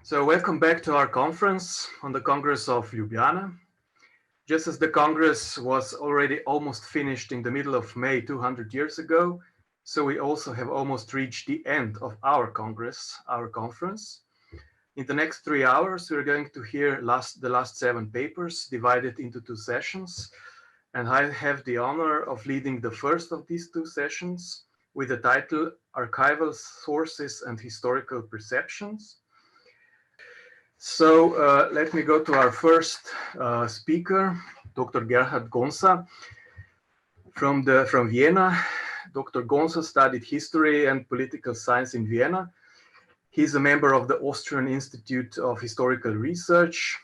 So welcome back to our conference on the Congress of Ljubljana. Just as the Congress was already almost finished in the middle of May 200 years ago, so we also have almost reached the end of our Congress, our conference. In the next 3 hours, we're going to hear the last 7 papers divided into 2 sessions. And I have the honor of leading the first of these 2 sessions with the title Archival Sources and Historical Perceptions. So let me go to our first speaker, Dr. Gerhard Gonsa from Vienna. Dr. Gonsa studied history and political science in Vienna. He's a member of the Austrian Institute of Historical Research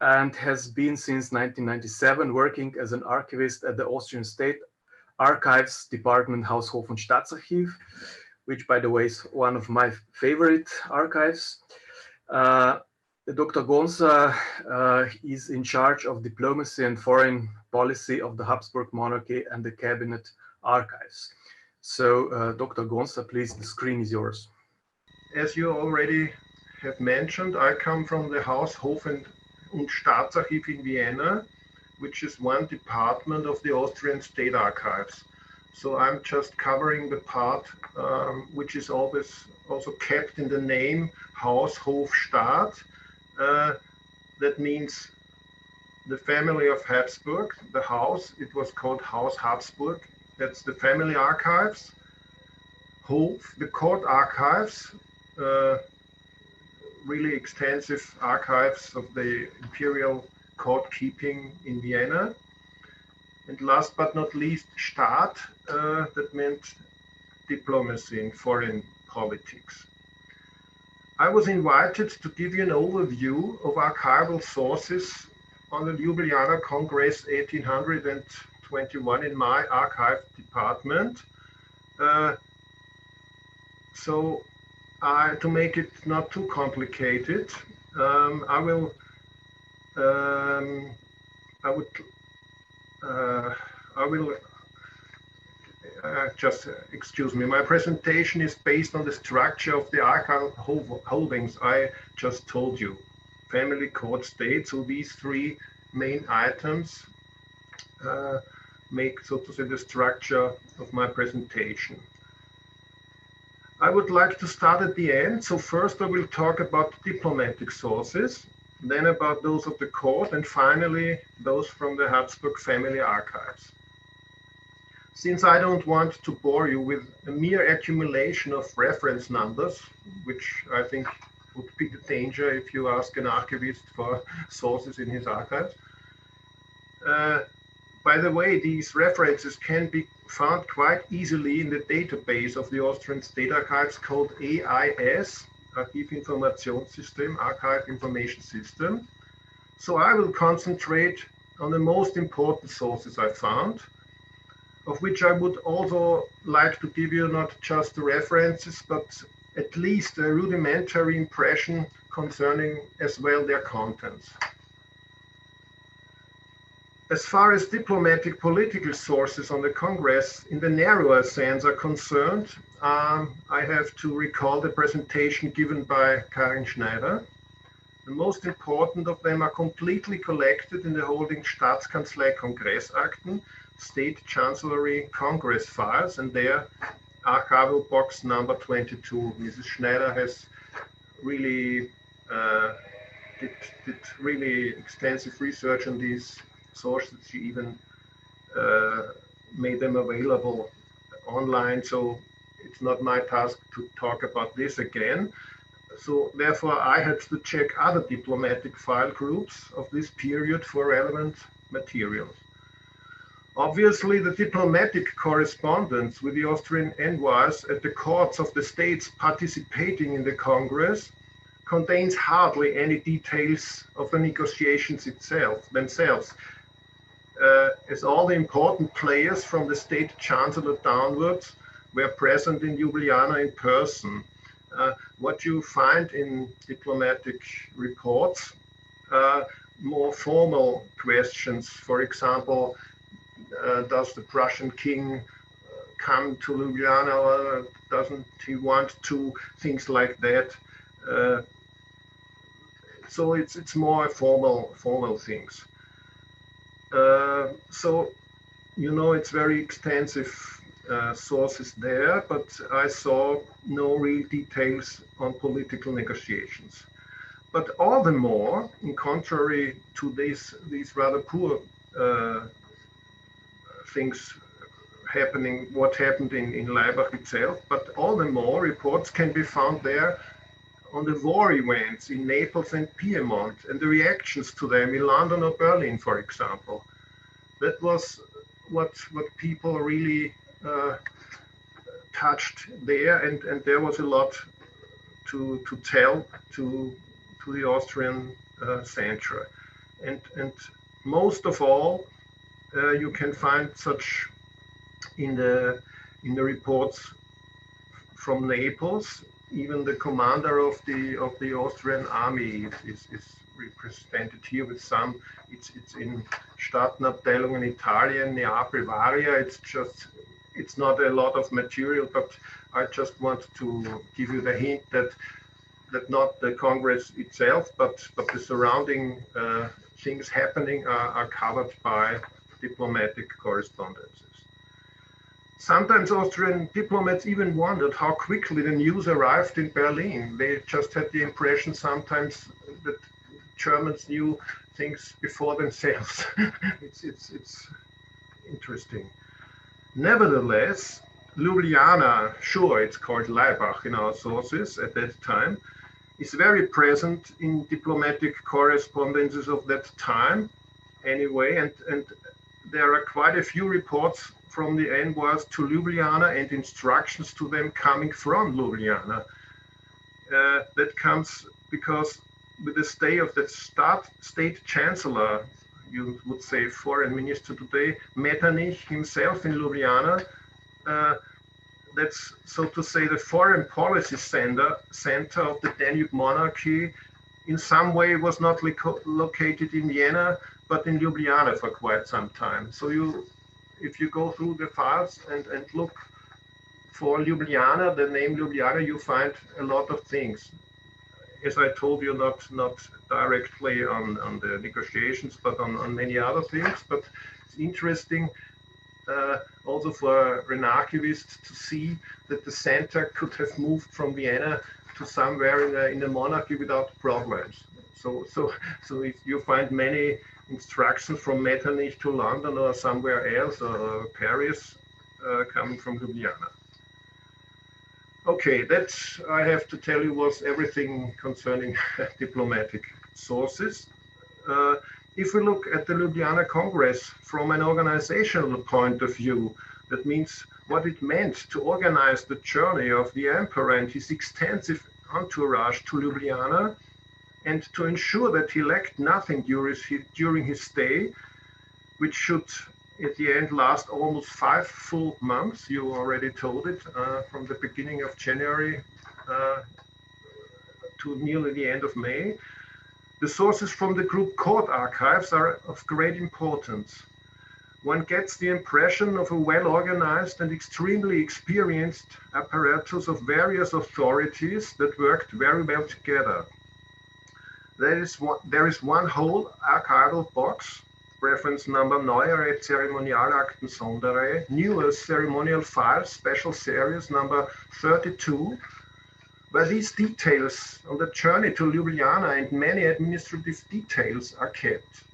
and has been since 1997 working as an archivist at the Austrian State Archives Department Haushof- und Staatsarchiv, which, by the way, is one of my favorite archives. Dr. Gonsa is in charge of diplomacy and foreign policy of the Habsburg monarchy and the cabinet archives. So, Dr. Gonsa, please, the screen is yours. As you already have mentioned, I come from the Haushof- und Staatsarchiv in Vienna, which is one department of the Austrian State Archives. So I'm just covering the part which is always also kept in the name Haushofstaat. That means the family of Habsburg, the house, it was called Haus Habsburg. That's the family archives. Hof, the court archives, really extensive archives of the imperial court keeping in Vienna. And last but not least, Staat, that meant diplomacy and foreign politics. I was invited to give you an overview of archival sources on the Ljubljana Congress 1821 in my archive department. To make it not too complicated, I will just excuse me. My presentation is based on the structure of the archival holdings I just told you. Family, court, state. So these 3 main items make, so to say, the structure of my presentation. I would like to start at the end. So first I will talk about diplomatic sources, then about those of the court, and finally those from the Habsburg family archives. Since I don't want to bore you with a mere accumulation of reference numbers, which I think would be the danger if you ask an archivist for sources in his archives. By the way, these references can be found quite easily in the database of the Austrian State Archives called AIS, Archivinformationssystem, Archive Information System. So I will concentrate on the most important sources I found, of which I would also like to give you not just the references, but at least a rudimentary impression concerning as well their contents. As far as diplomatic political sources on the Congress in the narrower sense are concerned, I have to recall the presentation given by Karin Schneider. The most important of them are completely collected in the holding Staatskanzlei Kongressakten, State Chancellery Congress files, and their archival box number 22. Mrs. Schneider has really did really extensive research on these sources. She even made them available online, so it's not my task to talk about this again. So therefore I had to check other diplomatic file groups of this period for relevant materials. Obviously, the diplomatic correspondence with the Austrian envoys at the courts of the states participating in the Congress contains hardly any details of the negotiations themselves, as all the important players from the state chancellor downwards were present in Ljubljana in person. What you find in diplomatic reports, more formal questions, for example, does the Prussian king come to Ljubljana or doesn't he want to, things like that. So it's more formal things. So it's very extensive sources there, but I saw no real details on political negotiations. But all the more, in contrary to these rather poor things happening, what happened in Laibach itself, but all the more reports can be found there on the war events in Naples and Piedmont and the reactions to them in London or Berlin, for example. That was what people really touched there, and there was a lot to tell to the Austrian center. And most of all, you can find such in the reports from Naples. Even the commander of the Austrian army is represented here with some. It's in Staatenabteilung in Italian, Neapel, Varia. It's not a lot of material, but I just want to give you the hint that not the Congress itself, but the surrounding things happening are covered by diplomatic correspondences. Sometimes Austrian diplomats even wondered how quickly the news arrived in Berlin. They just had the impression sometimes that Germans knew things before themselves. It's interesting. Nevertheless, Ljubljana, sure, it's called Laibach in our sources at that time, is very present in diplomatic correspondences of that time anyway, and there are quite a few reports from the envoys to Ljubljana and instructions to them coming from Ljubljana. That comes because with the stay of the state chancellor, you would say foreign minister today, Metternich himself in Ljubljana, that's so to say the foreign policy center of the Danube monarchy, in some way was not located in Vienna, but in Ljubljana for quite some time. So if you go through the files and look for Ljubljana, the name Ljubljana, you find a lot of things. As I told you, not directly on the negotiations, but on many other things. But it's interesting also for an archivist to see that the center could have moved from Vienna to somewhere in the monarchy without problems. So if you find many instructions from Metternich to London or somewhere else or Paris coming from Ljubljana. Okay, that I have to tell you was everything concerning diplomatic sources. If we look at the Ljubljana Congress from an organizational point of view, that means what it meant to organize the journey of the emperor and his extensive entourage to Ljubljana, and to ensure that he lacked nothing during his stay, which should at the end last almost 5 full months. You already told it, from the beginning of January to nearly the end of May. The sources from the group court archives are of great importance. One gets the impression of a well-organized and extremely experienced apparatus of various authorities that worked very well together. There is one whole archival box, reference number Neuere Zeremonialakten Sondere, newest ceremonial files, special series number 32, where these details on the journey to Ljubljana and many administrative details are kept.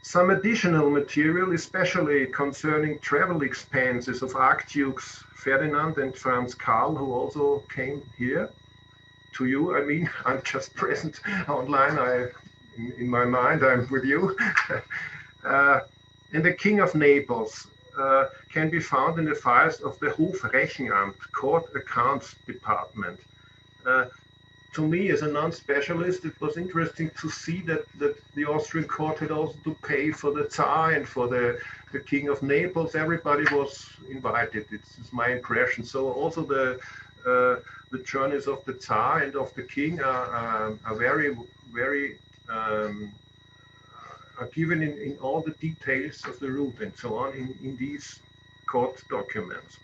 Some additional material, especially concerning travel expenses of Archdukes Ferdinand and Franz Karl, who also came here to you. I mean, I'm just present online. In my mind, I'm with you. And the King of Naples can be found in the files of the Hofrechenamt, Court Accounts Department. To me, as a non-specialist, it was interesting to see that the Austrian court had also to pay for the Tsar and for the King of Naples. Everybody was invited. It's my impression. So also the journeys of the Tsar and of the King are very, very are given in all the details of the route and so on in these court documents.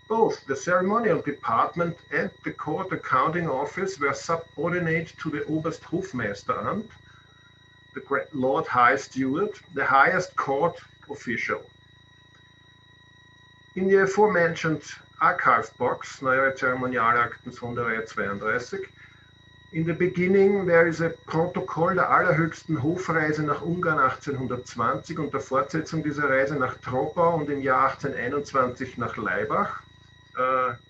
Both the ceremonial department and the court accounting office were subordinate to the Obersthofmeisteramt, the Lord High Steward, the highest court official. In the aforementioned archive box, Neue Zeremonialakten Sonderreihe 32, in the beginning there is a Protokoll der allerhöchsten Hofreise nach Ungarn 1820 und der Fortsetzung dieser Reise nach Troppau und im Jahr 1821 nach Laibach.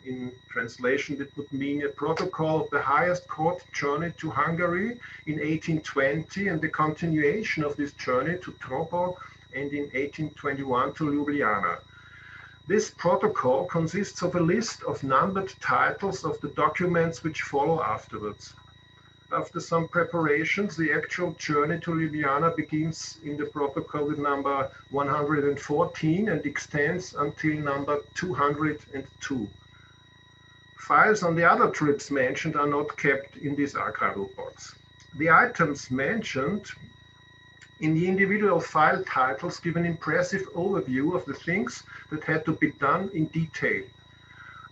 In translation, it would mean a protocol of the highest court journey to Hungary in 1820 and the continuation of this journey to Troppau and in 1821 to Ljubljana. This protocol consists of a list of numbered titles of the documents which follow afterwards. After some preparations, the actual journey to Ljubljana begins in the protocol with number 114 and extends until number 202. Files on the other trips mentioned are not kept in this archival box. The items mentioned in the individual file titles give an impressive overview of the things that had to be done in detail.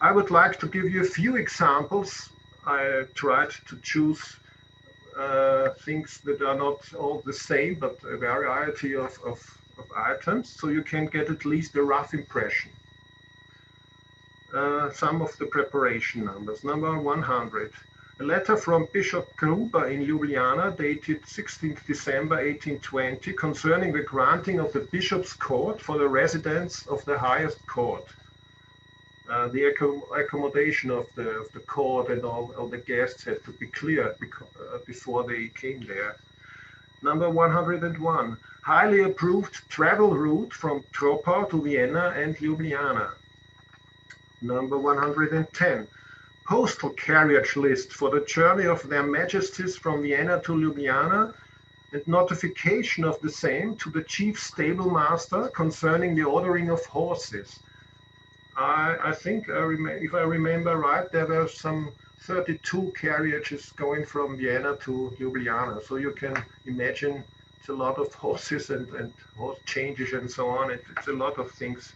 I would like to give you a few examples. I tried to choose things that are not all the same, but a variety of items, so you can get at least a rough impression. Some of the preparation numbers. Number 100. A letter from Bishop Gruber in Ljubljana, dated 16th December 1820, concerning the granting of the bishop's court for the residence of the highest court. The accommodation of the court and all the guests had to be clear before they came there. Number 101, highly approved travel route from Troppau to Vienna and Ljubljana. Number 110, postal carriage list for the journey of their majesties from Vienna to Ljubljana and notification of the same to the chief stable master concerning the ordering of horses. I think, if I remember right, there were some 32 carriages going from Vienna to Ljubljana. So you can imagine it's a lot of horses and horse changes and so on. It's a lot of things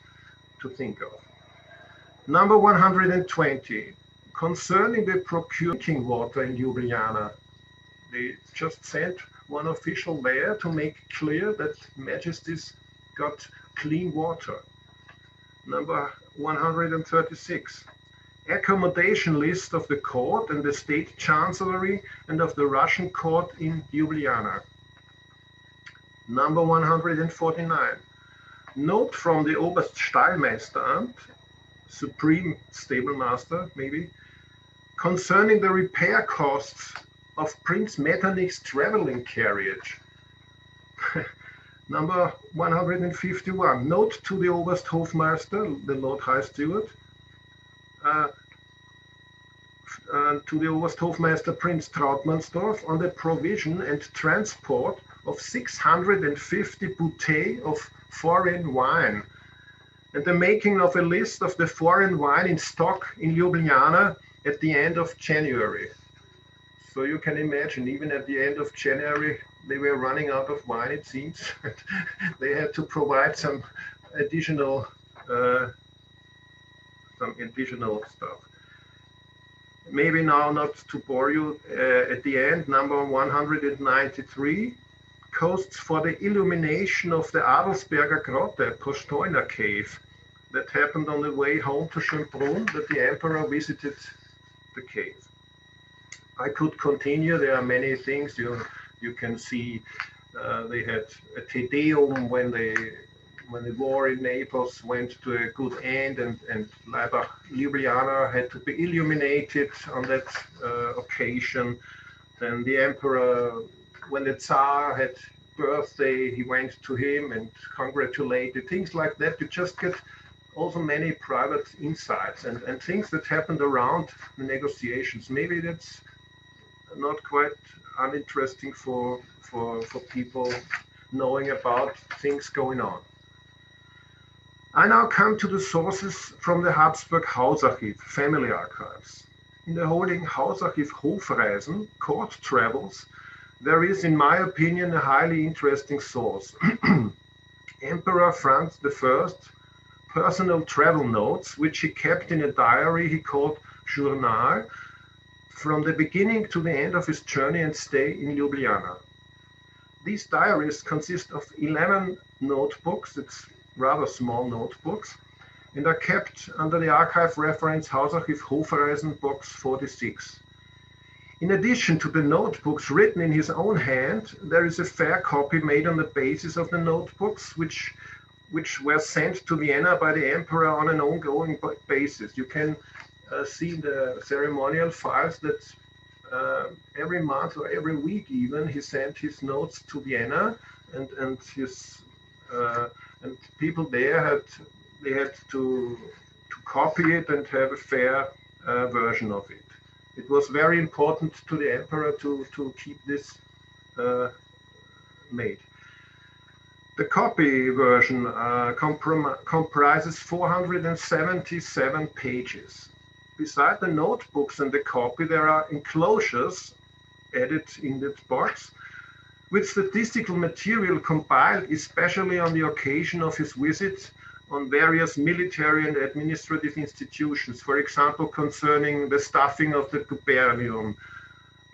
to think of. Number 120, concerning the procuring water in Ljubljana. They just sent one official there to make clear that majesties got clean water. Number 136, accommodation list of the court and the state chancellery and of the Russian court in Ljubljana. Number 149, note from the Oberststallmeisteramt, supreme stable master maybe, concerning the repair costs of Prince Metternich's traveling carriage. Number 151, note to the Obersthofmeister, the Lord High Steward, to the Obersthofmeister Prince Trautmannsdorf on the provision and transport of 650 bouteilles of foreign wine and the making of a list of the foreign wine in stock in Ljubljana at the end of January. So you can imagine, even at the end of January, they were running out of wine, it seems. They had to provide some additional stuff. Maybe now, not to bore you, at the end, number 193, costs for the illumination of the Adelsberger Grotte, Postojna cave, that happened on the way home to Schönbrunn, that the emperor visited the cave. I could continue. There are many things you can see. They had a Te Deum when the war in Naples went to a good end, and Ljubljana had to be illuminated on that occasion. Then the emperor, when the Tsar had birthday, he went to him and congratulated, things like that. You just get also many private insights and things that happened around the negotiations. Maybe that's not quite uninteresting for people knowing about things going on. I now come to the sources from the Habsburg Hausarchiv, family archives. In the holding Hausarchiv Hofreisen, court travels, there is, in my opinion, a highly interesting source. Emperor Franz I personal travel notes, which he kept in a diary he called Journal, from the beginning to the end of his journey and stay in Ljubljana. These diaries consist of 11 notebooks, it's rather small notebooks, and are kept under the archive reference Hausarchiv Hofreisen box 46. In addition to the notebooks written in his own hand, there is a fair copy made on the basis of the notebooks, which were sent to Vienna by the emperor on an ongoing basis. You can see in the ceremonial files that every month or every week even he sent his notes to Vienna, and people there had to copy it and have a fair version of it. It was very important to the emperor to keep this made. The copy version comprises 477 pages. Beside the notebooks and the copy, there are enclosures added in that box with statistical material compiled especially on the occasion of his visit on various military and administrative institutions, for example, concerning the staffing of the Gubernium,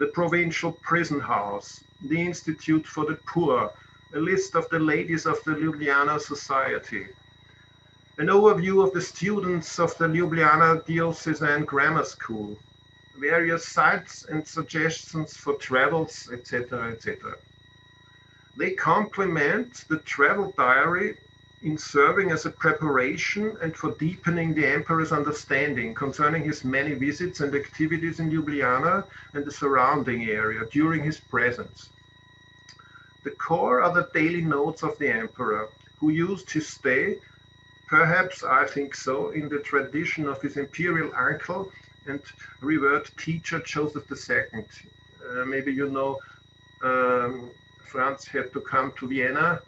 the provincial prison house, the Institute for the Poor, a list of the ladies of the Ljubljana Society, an overview of the students of the Ljubljana Diocesan Grammar School, various sites and suggestions for travels, etc., etc. They complement the travel diary in serving as a preparation and for deepening the emperor's understanding concerning his many visits and activities in Ljubljana and the surrounding area during his presence. The core are the daily notes of the emperor, who used his stay, perhaps I think so, in the tradition of his imperial uncle and revered teacher Joseph II. Maybe you know Franz had to come to Vienna,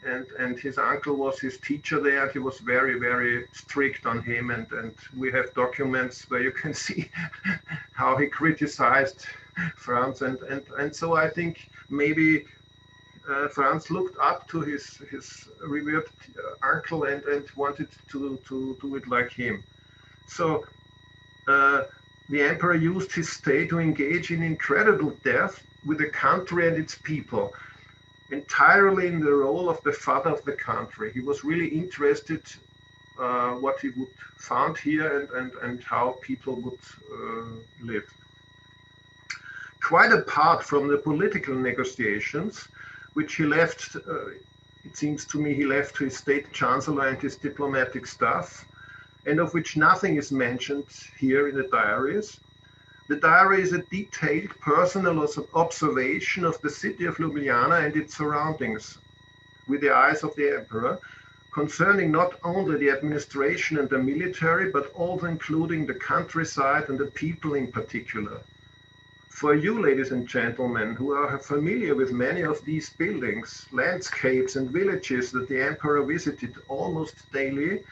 and his uncle was his teacher there. He was very, very strict on him, and we have documents where you can see how he criticized Franz, and so I think maybe Franz looked up to his revered uncle and wanted to do it like him. So the emperor used his stay to engage in incredible depth with the country and its people, entirely in the role of the father of the country. He was really interested what he would find here and how people would live. Quite apart from the political negotiations, which he left, it seems to me he left to his state chancellor and his diplomatic staff, and of which nothing is mentioned here in the diaries. The diary is a detailed personal observation of the city of Ljubljana and its surroundings with the eyes of the emperor, concerning not only the administration and the military, but also including the countryside and the people in particular. For you, ladies and gentlemen, who are familiar with many of these buildings, landscapes and villages that the emperor visited almost daily,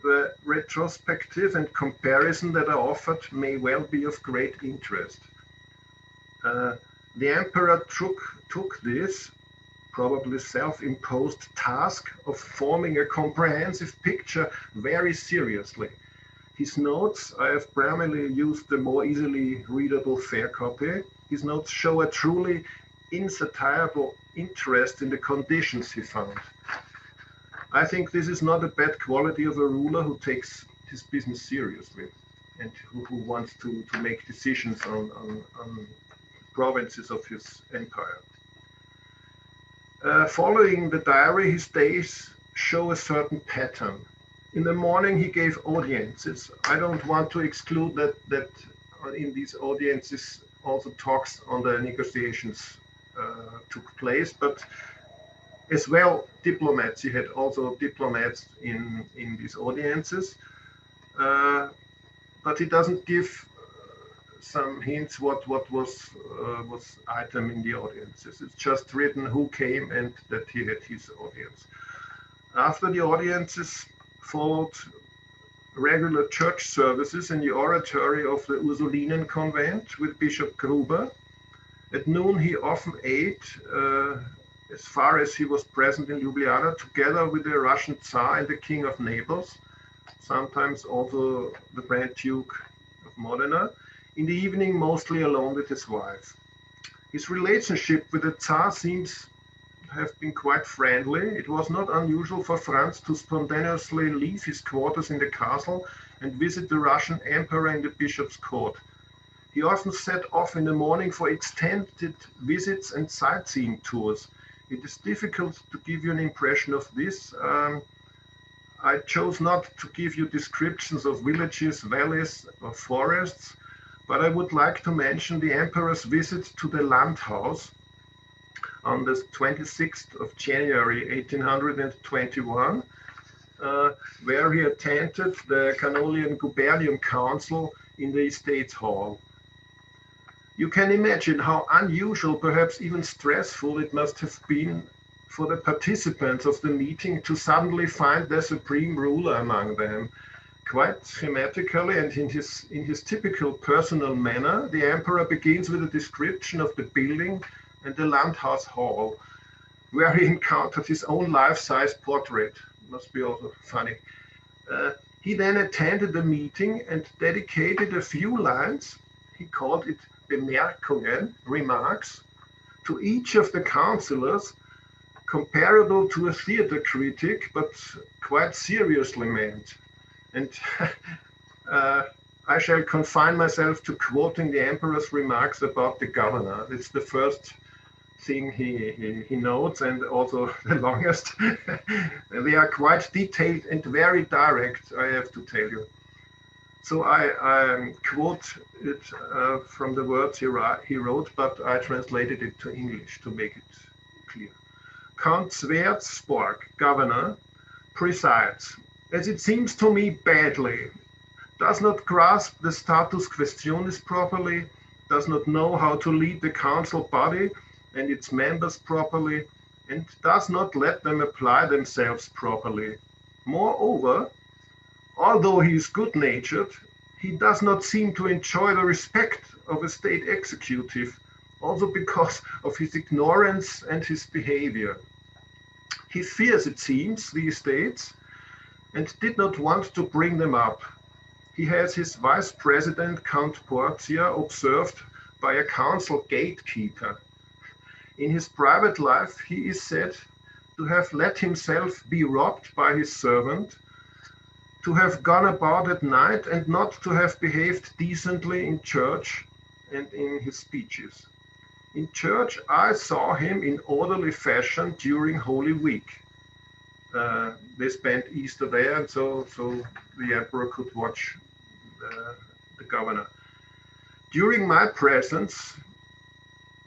the retrospective and comparison that are offered may well be of great interest. The emperor took this probably self-imposed task of forming a comprehensive picture very seriously. His notes, I have primarily used the more easily readable fair copy. His notes show a truly insatiable interest in the conditions he found. I think this is not a bad quality of a ruler who takes his business seriously and who wants to make decisions on provinces of his empire. Following the diary, his days show a certain pattern. In the morning, he gave audiences. I don't want to exclude that in these audiences also talks on the negotiations took place, but as well diplomats. He had also diplomats in these audiences, but he doesn't give some hints what was item in the audiences. It's just written who came and that he had his audience. After the audiences followed regular church services in the oratory of the Ursulinen convent with Bishop Gruber. At noon, he often ate as far as he was present in Ljubljana, together with the Russian Tsar and the King of Naples, sometimes also the Grand Duke of Modena, in the evening mostly alone with his wife. His relationship with the Tsar seems to have been quite friendly. It was not unusual for Franz to spontaneously leave his quarters in the castle and visit the Russian Emperor in the bishop's court. He often set off in the morning for extended visits and sightseeing tours. It is difficult to give you an impression of this. I chose not to give you descriptions of villages, valleys, or forests, but I would like to mention the emperor's visit to the Landhaus on the 26th of January 1821, where he attended the Canonian Gubernium Council in the Estates Hall. You can imagine how unusual, perhaps even stressful, it must have been for the participants of the meeting to suddenly find their supreme ruler among them. Quite thematically and in his typical personal manner, the emperor begins with a description of the building and the Landhaus Hall, where he encountered his own life-size portrait. Must be also funny. He then attended the meeting and dedicated a few lines, he called it Bemerkungen, remarks, to each of the councillors, comparable to a theater critic, but quite seriously meant. And I shall confine myself to quoting the emperor's remarks about the governor. It's the first thing he notes, and also the longest. They are quite detailed and very direct, I have to tell you. So I quote it from the words he wrote, but I translated it to English to make it clear. Count Schwarzburg, governor, presides, as it seems to me, badly, does not grasp the status questionis properly, does not know how to lead the council body and its members properly, and does not let them apply themselves properly. Moreover, although he is good-natured, he does not seem to enjoy the respect of a state executive, also because of his ignorance and his behavior. He fears, it seems, the estates, and did not want to bring them up. He has his vice president, Count Portia, observed by a council gatekeeper. In his private life, he is said to have let himself be robbed by his servant, to have gone about at night, and not to have behaved decently in church and in his speeches. In church, I saw him in orderly fashion during Holy Week. They spent Easter there, and so the emperor could watch the governor. During my presence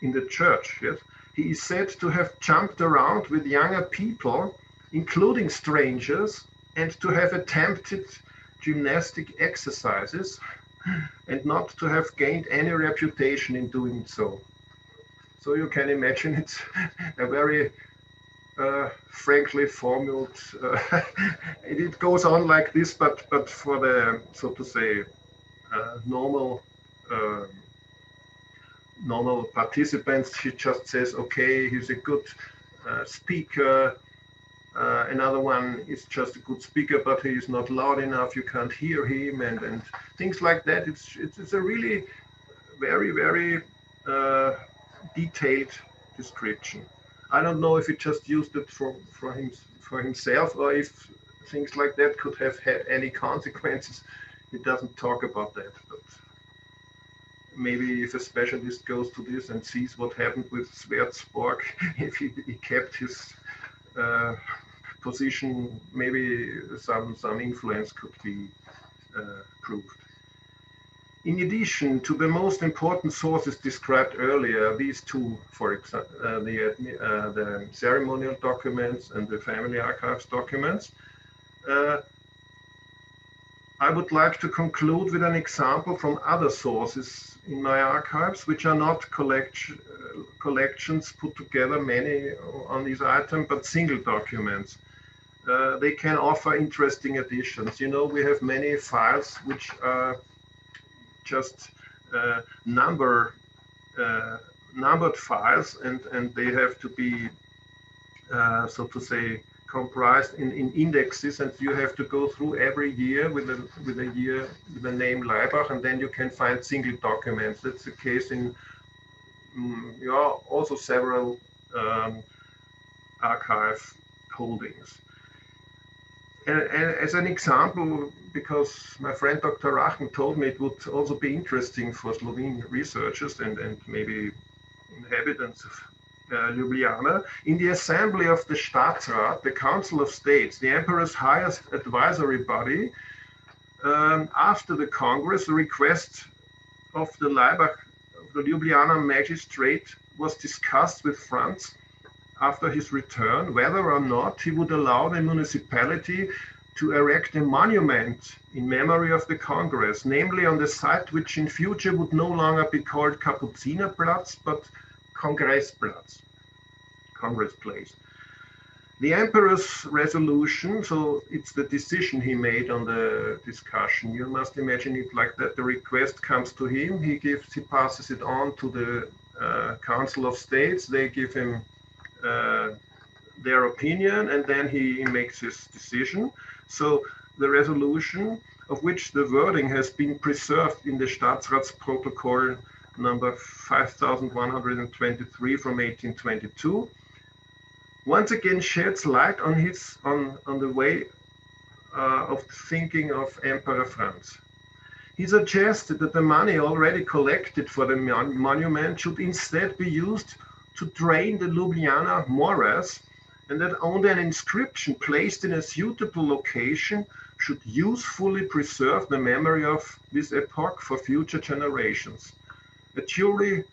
in the church, yes, he is said to have jumped around with younger people, including strangers, and to have attempted gymnastic exercises, and not to have gained any reputation in doing so. So you can imagine it's a very frankly formulated, it goes on like this, but for the, so to say, normal participants, he just says, okay, he's a good speaker. Another one is just a good speaker, but he is not loud enough, you can't hear him, and things like that. It's a really very, very detailed description. I don't know if he just used it for himself, or if things like that could have had any consequences. He doesn't talk about that, but maybe if a specialist goes to this and sees what happened with Schwarzburg, if he kept his position, maybe some influence could be proved. In addition to the most important sources described earlier, these two, for example, the ceremonial documents and the family archives documents, I would like to conclude with an example from other sources in my archives, which are not collections put together many on these items, but single documents. They can offer interesting additions. You know, we have many files which are just numbered files, and they have to be so to say, comprised in indexes, and you have to go through every year with the name Laibach, and then you can find single documents. That's the case in also several archive holdings. And as an example, because my friend Dr. Rachen told me it would also be interesting for Slovene researchers and maybe inhabitants of Ljubljana, in the assembly of the Staatsrat, the Council of States, the Emperor's highest advisory body, after the Congress, the request of the Laibach, of the Ljubljana magistrate, was discussed with Franz after his return, whether or not he would allow the municipality to erect a monument in memory of the Congress, namely on the site which in future would no longer be called Kapuzinerplatz, but Kongresplatz, Congress Place. The Emperor's resolution, so it's the decision he made on the discussion. You must imagine it like that. The request comes to him, he passes it on to the Council of States, they give him their opinion, and then he makes his decision. So the resolution, of which the wording has been preserved in the Staatsratsprotocol number 5123 from 1822, once again sheds light on the way of thinking of Emperor Franz. He suggested that the money already collected for the monument should instead be used to drain the Ljubljana morass, and that only an inscription placed in a suitable location should usefully preserve the memory of this epoch for future generations. A truly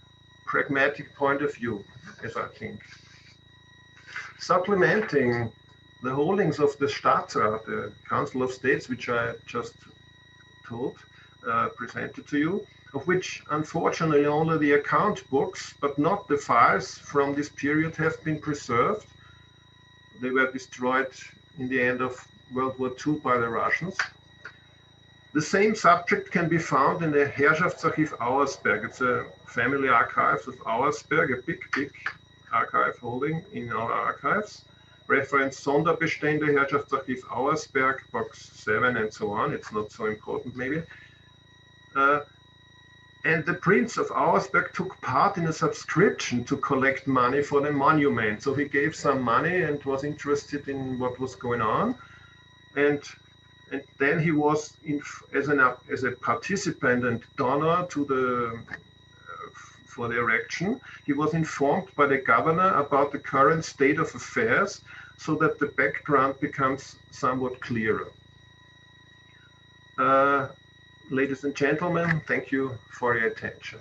pragmatic point of view, as I think. Supplementing the holdings of the Staatsrat, the Council of States, which I just presented to you, of which unfortunately only the account books, but not the files from this period, have been preserved. They were destroyed in the end of World War II by the Russians. The same subject can be found in the Herrschaftsarchiv Auersberg. It's a family archive of Auersberg, a big archive holding in our archives. Reference Sonderbestände, Herrschaftsarchiv Auersberg, box 7, and so on. It's not so important maybe. And the Prince of Auersberg took part in a subscription to collect money for the monument. So he gave some money and was interested in what was going on. And then he was, as a participant and donor to for the erection, he was informed by the governor about the current state of affairs, so that the background becomes somewhat clearer. Ladies and gentlemen, thank you for your attention.